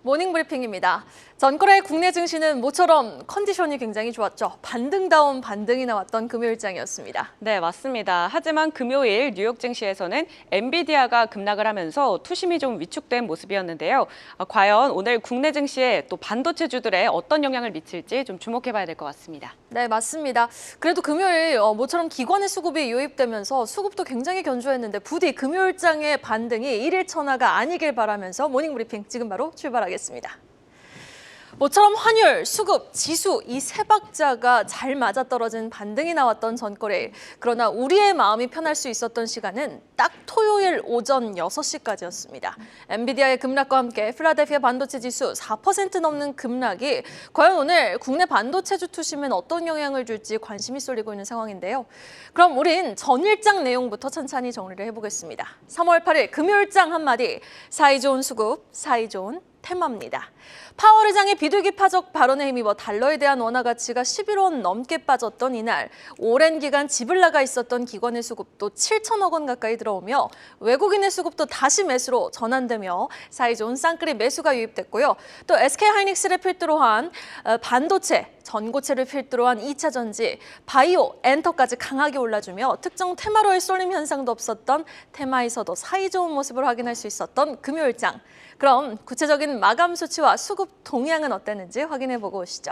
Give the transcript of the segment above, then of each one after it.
모닝 브리핑입니다. 전거래 국내 증시는 모처럼 컨디션이 굉장히 좋았죠. 반등다운 반등이 나왔던 금요일장이었습니다. 네, 맞습니다. 하지만 금요일 뉴욕 증시에서는 엔비디아가 급락을 하면서 투심이 좀 위축된 모습이었는데요. 과연 오늘 국내 증시에 또 반도체주들에 어떤 영향을 미칠지 좀 주목해봐야 될 것 같습니다. 네, 맞습니다. 그래도 금요일 모처럼 기관의 수급이 유입되면서 수급도 굉장히 견조했는데 부디 금요일장의 반등이 일일천하가 아니길 바라면서 모닝 브리핑 지금 바로 출발하겠습니다. 모처럼 환율, 수급, 지수 이 세 박자가 잘 맞아떨어진 반등이 나왔던 전거래일. 그러나 우리의 마음이 편할 수 있었던 시간은 딱 토요일 오전 6시까지였습니다. 엔비디아의 급락과 함께 필라델피아 반도체 지수 4% 넘는 급락이 과연 오늘 국내 반도체주 투심엔 어떤 영향을 줄지 관심이 쏠리고 있는 상황인데요. 그럼 우린 전일장 내용부터 천천히 정리를 해보겠습니다. 3월 8일 금요일장 한마디, 사이 좋은 수급, 사이 좋은 테마입니다. 파월 의장의 비둘기 파적 발언에 힘입어 달러에 대한 원화 가치가 11원 넘게 빠졌던 이날 오랜 기간 집을 나가 있었던 기관의 수급도 7천억 원 가까이 들어오며 외국인의 수급도 다시 매수로 전환되며 사이좋은 쌍끌이 매수가 유입됐고요. 또 SK하이닉스를 필두로 한 반도체, 전고체를 필두로 한 2차 전지, 바이오, 엔터까지 강하게 올라주며 특정 테마로의 쏠림 현상도 없었던 테마에서도 사이좋은 모습을 확인할 수 있었던 금요일장. 그럼 구체적인 마감 수치와 수급 동향은 어땠는지 확인해보고 오시죠.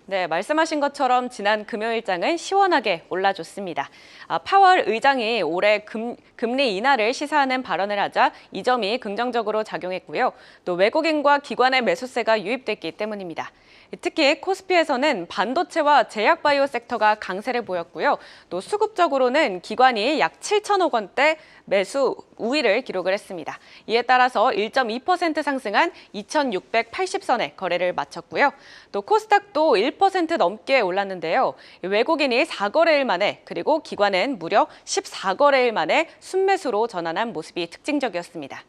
네, 말씀하신 것처럼 지난 금요일장은 시원하게 올라줬습니다. 파월 의장이 올해 금리 인하를 시사하는 발언을 하자 이 점이 긍정적으로 작용했고요. 또 외국인과 기관의 매수세가 유입됐기 때문입니다. 특히 코스피에서는 반도체와 제약바이오 섹터가 강세를 보였고요. 또 수급적으로는 기관이 약 7천억 원대 매수 우위를 기록을 했습니다. 이에 따라서 1.2% 상승한 2,680선에 거래를 마쳤고요. 또 코스닥도 1% 넘게 올랐는데요. 외국인이 4거래일 만에 그리고 기관은 무려 14거래일 만에 순매수로 전환한 모습이 특징적이었습니다.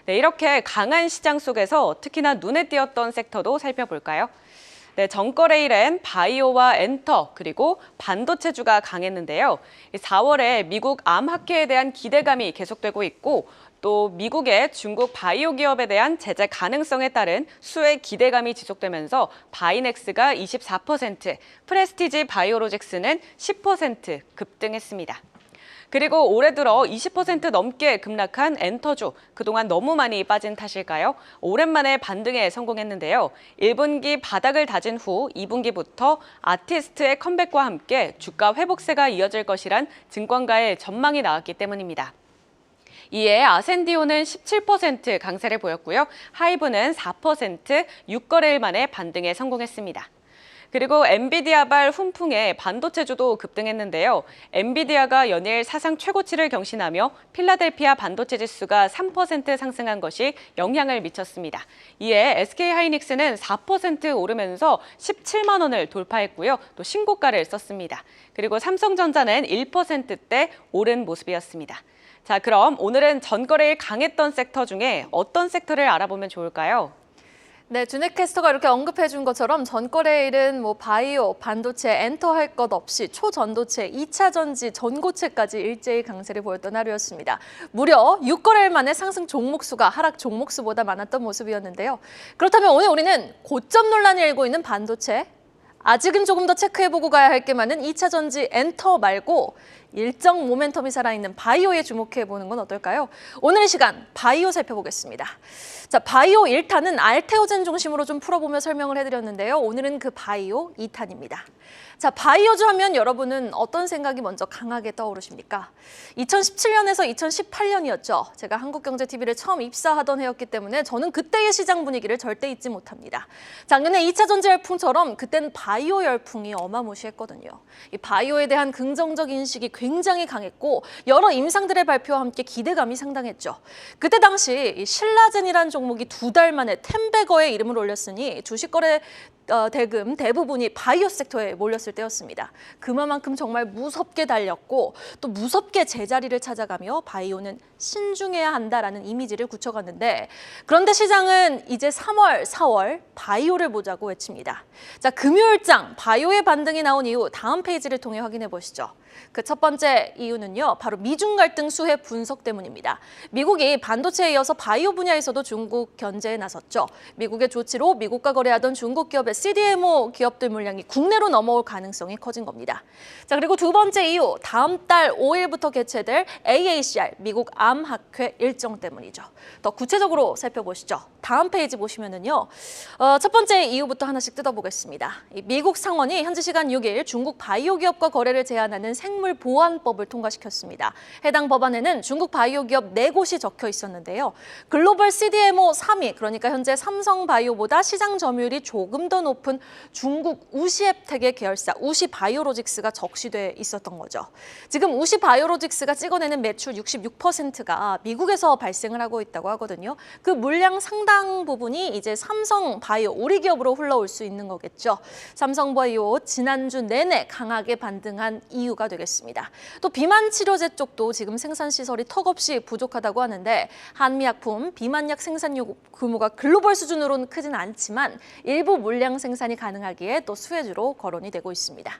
네, 이렇게 강한 시장 속에서 특히나 눈에 띄었던 섹터도 살펴볼까요? 네, 전거래일엔 바이오와 엔터 그리고 반도체주가 강했는데요. 4월에 미국 암 학회에 대한 기대감이 계속되고 있고 또 미국의 중국 바이오 기업에 대한 제재 가능성에 따른 수의 기대감이 지속되면서 바이넥스가 24%, 프레스티지 바이오로직스는 10% 급등했습니다. 그리고 올해 들어 20% 넘게 급락한 엔터주, 그동안 너무 많이 빠진 탓일까요? 오랜만에 반등에 성공했는데요. 1분기 바닥을 다진 후 2분기부터 아티스트의 컴백과 함께 주가 회복세가 이어질 것이란 증권가의 전망이 나왔기 때문입니다. 이에 아센디오는 17% 강세를 보였고요. 하이브는 4%, 6거래일 만에 반등에 성공했습니다. 그리고 엔비디아발 훈풍에 반도체주도 급등했는데요. 엔비디아가 연일 사상 최고치를 경신하며 필라델피아 반도체 지수가 3% 상승한 것이 영향을 미쳤습니다. 이에 SK하이닉스는 4% 오르면서 17만 원을 돌파했고요. 또 신고가를 썼습니다. 그리고 삼성전자는 1%대 오른 모습이었습니다. 자, 그럼 오늘은 전거래일 강했던 섹터 중에 어떤 섹터를 알아보면 좋을까요? 네, 준혜 캐스터가 이렇게 언급해준 것처럼 전거래일은 바이오, 반도체, 엔터 할 것 없이 초전도체, 2차 전지, 전고체까지 일제히 강세를 보였던 하루였습니다. 무려 6거래일 만에 상승 종목수가 하락 종목수보다 많았던 모습이었는데요. 그렇다면 오늘 우리는 고점 논란이 일고 있는 반도체, 아직은 조금 더 체크해보고 가야 할 게 많은 2차 전지 엔터 말고 일정 모멘텀이 살아있는 바이오에 주목해보는 건 어떨까요? 오늘 이 시간 바이오 살펴보겠습니다. 자, 바이오 1탄은 알테오젠 중심으로 좀 풀어보며 설명을 해드렸는데요. 오늘은 그 바이오 2탄입니다. 자, 바이오주 하면 여러분은 어떤 생각이 먼저 강하게 떠오르십니까? 2017년에서 2018년이었죠. 제가 한국경제TV를 처음 입사하던 해였기 때문에 저는 그때의 시장 분위기를 절대 잊지 못합니다. 작년에 2차 전지 열풍처럼 그땐 바이오 열풍이 어마무시했거든요. 이 바이오에 대한 긍정적 인식이 굉장히 강했고 여러 임상들의 발표와 함께 기대감이 상당했죠. 그때 당시 이 신라젠이라는 종목이 2달 만에 텐베거에 이름을 올렸으니 주식 거래 대금 대부분이 바이오 섹터에 몰렸을 때였습니다. 그만큼 정말 무섭게 달렸고 또 무섭게 제자리를 찾아가며 바이오는 신중해야 한다라는 이미지를 굳혀갔는데 그런데 시장은 이제 3월, 4월 바이오를 보자고 외칩니다. 자, 금요일장 바이오의 반등이 나온 이유 다음 페이지를 통해 확인해 보시죠. 그 첫 번째 이유는요, 바로 미중 갈등 수혜 분석 때문입니다. 미국이 반도체에 이어서 바이오 분야에서도 중국 견제에 나섰죠. 미국의 조치로 미국과 거래하던 중국 기업의 CDMO 기업들 물량이 국내로 넘어올 가능성이 커진 겁니다. 자, 그리고 두 번째 이유, 다음 달 5일부터 개최될 AACR 미국 암학회 일정 때문이죠. 더 구체적으로 살펴보시죠. 다음 페이지 보시면은요, 첫 번째 이유부터 하나씩 뜯어보겠습니다. 미국 상원이 현지 시간 6일 중국 바이오 기업과 거래를 제한하는 생물 보안법을 통과시켰습니다. 해당 법안에는 중국 바이오 기업 4곳이 적혀 있었는데요. 글로벌 CDMO 3위, 그러니까 현재 삼성바이오보다 시장 점유율이 조금 더 높은 중국 우시앱텍의 계열사 우시바이오로직스가 적시돼 있었던 거죠. 지금 우시바이오로직스가 찍어내는 매출 66%가 미국에서 발생을 하고 있다고 하거든요. 그 물량 상당 부분이 이제 삼성바이오, 우리 기업으로 흘러올 수 있는 거겠죠. 삼성바이오 지난주 내내 강하게 반등한 이유가 되겠습니다. 또 비만 치료제 쪽도 지금 생산 시설이 턱없이 부족하다고 하는데 한미약품 비만약 생산 규모가 글로벌 수준으로는 크진 않지만 일부 물량 생산이 가능하기에 또 수혜주로 거론이 되고 있습니다.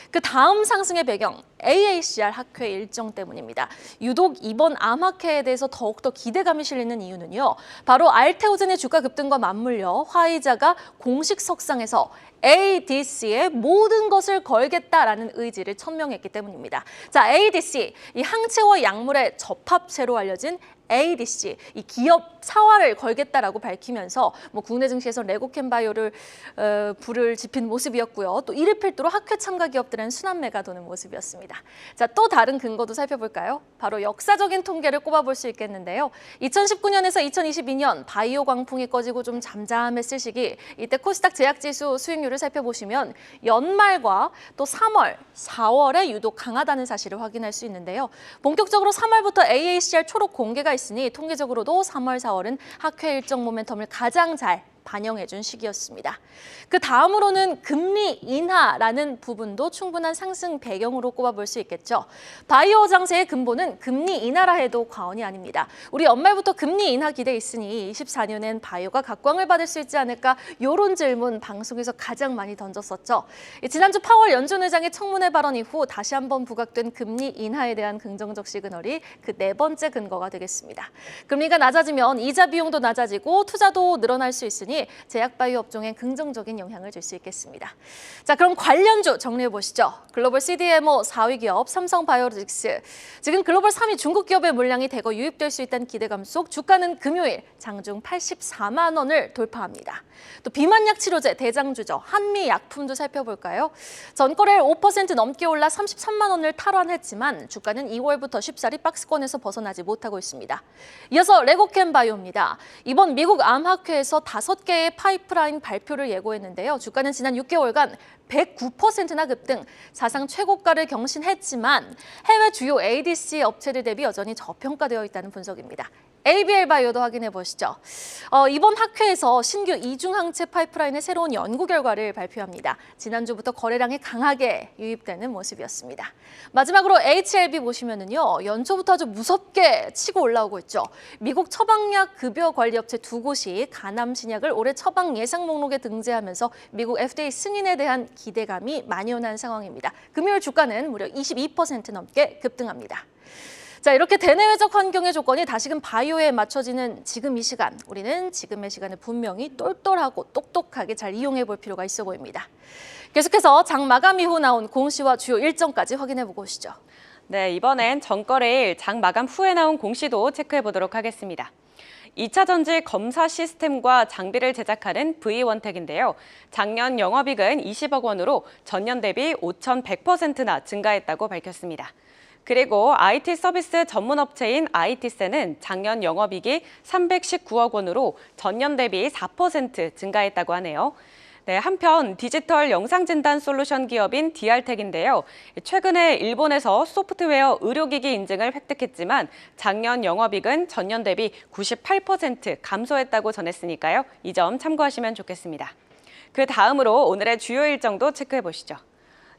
그 다음 상승의 배경, AACR 학회 일정 때문입니다. 유독 이번 암학회에 대해서 더욱더 기대감이 실리는 이유는요, 바로 알테오젠의 주가 급등과 맞물려 화이자가 공식 석상에서 ADC에 모든 것을 걸겠다라는 의지를 천명했기 때문입니다. 자, ADC, 이 항체와 약물의 접합체로 알려진 ADC, 이 기업 사활을 걸겠다라고 밝히면서 국내 증시에서 레고캠바이오를 불을 지핀 모습이었고요. 또 이를 필두로 학회 참가 기업들은 순환매가 도는 모습이었습니다. 자, 또 다른 근거도 살펴볼까요? 바로 역사적인 통계를 꼽아볼 수 있겠는데요. 2019년에서 2022년 바이오 광풍이 꺼지고 좀 잠잠했을 시기, 이때 코스닥 제약지수 수익률을 살펴보시면 연말과 또 3월, 4월에 유독 강하다는 사실을 확인할 수 있는데요. 본격적으로 3월부터 AACR 초록 공개가 있으니 통계적으로도 3월, 4월은 학회 일정 모멘텀을 가장 잘 반영해준 시기였습니다. 그 다음으로는 금리 인하라는 부분도 충분한 상승 배경으로 꼽아볼 수 있겠죠. 바이오 장세의 근본은 금리 인하라 해도 과언이 아닙니다. 우리 연말부터 금리 인하 기대 있으니 24년엔 바이오가 각광을 받을 수 있지 않을까, 이런 질문 방송에서 가장 많이 던졌었죠. 지난주 파월 연준 의장의 청문회 발언 이후 다시 한번 부각된 금리 인하에 대한 긍정적 시그널이 그 네 번째 근거가 되겠습니다. 금리가 낮아지면 이자 비용도 낮아지고 투자도 늘어날 수 있으니 제약바이오 업종에 긍정적인 영향을 줄 수 있겠습니다. 자, 그럼 관련주 정리해 보시죠. 글로벌 CDMO 4위 기업 삼성바이오로직스. 지금 글로벌 3위 중국 기업의 물량이 대거 유입될 수 있다는 기대감 속 주가는 금요일 장중 84만 원을 돌파합니다. 또 비만약 치료제 대장주죠. 한미약품도 살펴볼까요? 전거래일 5% 넘게 올라 33만 원을 탈환했지만 주가는 2월부터 쉽사리 박스권에서 벗어나지 못하고 있습니다. 이어서 레고캠바이오입니다. 이번 미국 암학회에서 5개의 파이프라인 발표를 예고했는데요. 주가는 지난 6개월간 109%나 급등, 사상 최고가를 경신했지만 해외 주요 ADC 업체들 대비 여전히 저평가되어 있다는 분석입니다. ABL 바이오도 확인해 보시죠. 이번 학회에서 신규 이중항체 파이프라인의 새로운 연구 결과를 발표합니다. 지난주부터 거래량이 강하게 유입되는 모습이었습니다. 마지막으로 HLB 보시면은요, 연초부터 아주 무섭게 치고 올라오고 있죠. 미국 처방약 급여 관리 업체 2곳이 간암 신약을 올해 처방 예상 목록에 등재하면서 미국 FDA 승인에 대한 기대감이 만연한 상황입니다. 금요일 주가는 무려 22% 넘게 급등합니다. 자, 이렇게 대내외적 환경의 조건이 다시금 바이오에 맞춰지는 지금 이 시간, 우리는 지금의 시간을 분명히 똘똘하고 똑똑하게 잘 이용해 볼 필요가 있어 보입니다. 계속해서 장 마감 이후 나온 공시와 주요 일정까지 확인해 보고 오시죠. 네, 이번엔 전거래일 장 마감 후에 나온 공시도 체크해 보도록 하겠습니다. 2차 전지 검사 시스템과 장비를 제작하는 V원텍인데요. 작년 영업이익은 20억 원으로 전년 대비 5,100%나 증가했다고 밝혔습니다. 그리고 IT 서비스 전문 업체인 IT센은 작년 영업이익이 319억 원으로 전년 대비 4% 증가했다고 하네요. 네, 한편 디지털 영상진단 솔루션 기업인 DR텍인데요. 최근에 일본에서 소프트웨어 의료기기 인증을 획득했지만 작년 영업이익은 전년 대비 98% 감소했다고 전했으니까요. 이 점 참고하시면 좋겠습니다. 그 다음으로 오늘의 주요 일정도 체크해 보시죠.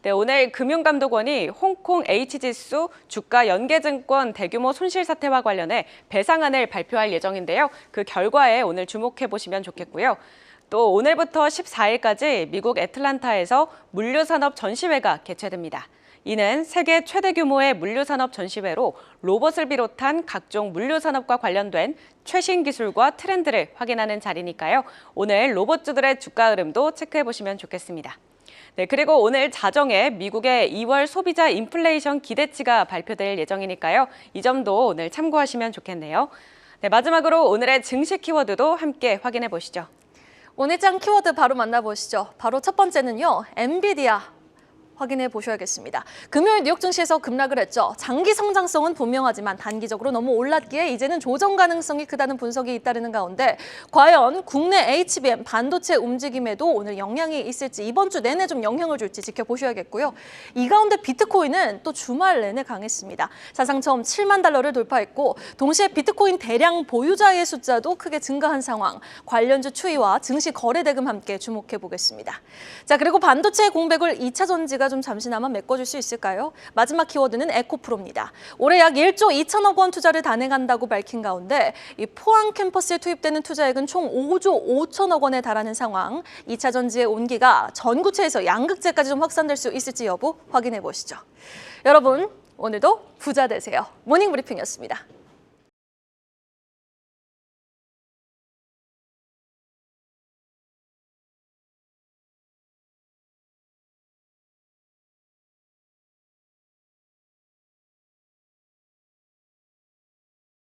네, 오늘 금융감독원이 홍콩 H지수 주가 연계증권 대규모 손실 사태와 관련해 배상안을 발표할 예정인데요. 그 결과에 오늘 주목해 보시면 좋겠고요. 또 오늘부터 14일까지 미국 애틀란타에서 물류산업 전시회가 개최됩니다. 이는 세계 최대 규모의 물류산업 전시회로 로봇을 비롯한 각종 물류산업과 관련된 최신 기술과 트렌드를 확인하는 자리니까요. 오늘 로봇주들의 주가 흐름도 체크해 보시면 좋겠습니다. 네, 그리고 오늘 자정에 미국의 2월 소비자 인플레이션 기대치가 발표될 예정이니까요. 이 점도 오늘 참고하시면 좋겠네요. 네, 마지막으로 오늘의 증시 키워드도 함께 확인해 보시죠. 오늘 장 키워드 바로 만나보시죠. 바로 첫 번째는요, 엔비디아. 확인해 보셔야겠습니다. 금요일 뉴욕 증시에서 급락을 했죠. 장기 성장성은 분명하지만 단기적으로 너무 올랐기에 이제는 조정 가능성이 크다는 분석이 잇따르는 가운데 과연 국내 HBM 반도체 움직임에도 오늘 영향이 있을지 이번 주 내내 좀 영향을 줄지 지켜보셔야겠고요. 이 가운데 비트코인은 또 주말 내내 강했습니다. 사상 처음 7만 달러를 돌파했고 동시에 비트코인 대량 보유자의 숫자도 크게 증가한 상황. 관련주 추이와 증시 거래 대금 함께 주목해 보겠습니다. 자, 그리고 반도체 공백을 2차 전지가 좀 잠시나마 메꿔줄 수 있을까요? 마지막 키워드는 에코프로입니다. 올해 약 1조 2천억 원 투자를 단행한다고 밝힌 가운데 이 포항 캠퍼스에 투입되는 투자액은 총 5조 5천억 원에 달하는 상황. 2차 전지의 온기가 전구체에서 양극재까지 좀 확산될 수 있을지 여부 확인해 보시죠. 여러분, 오늘도 부자 되세요. 모닝브리핑이었습니다.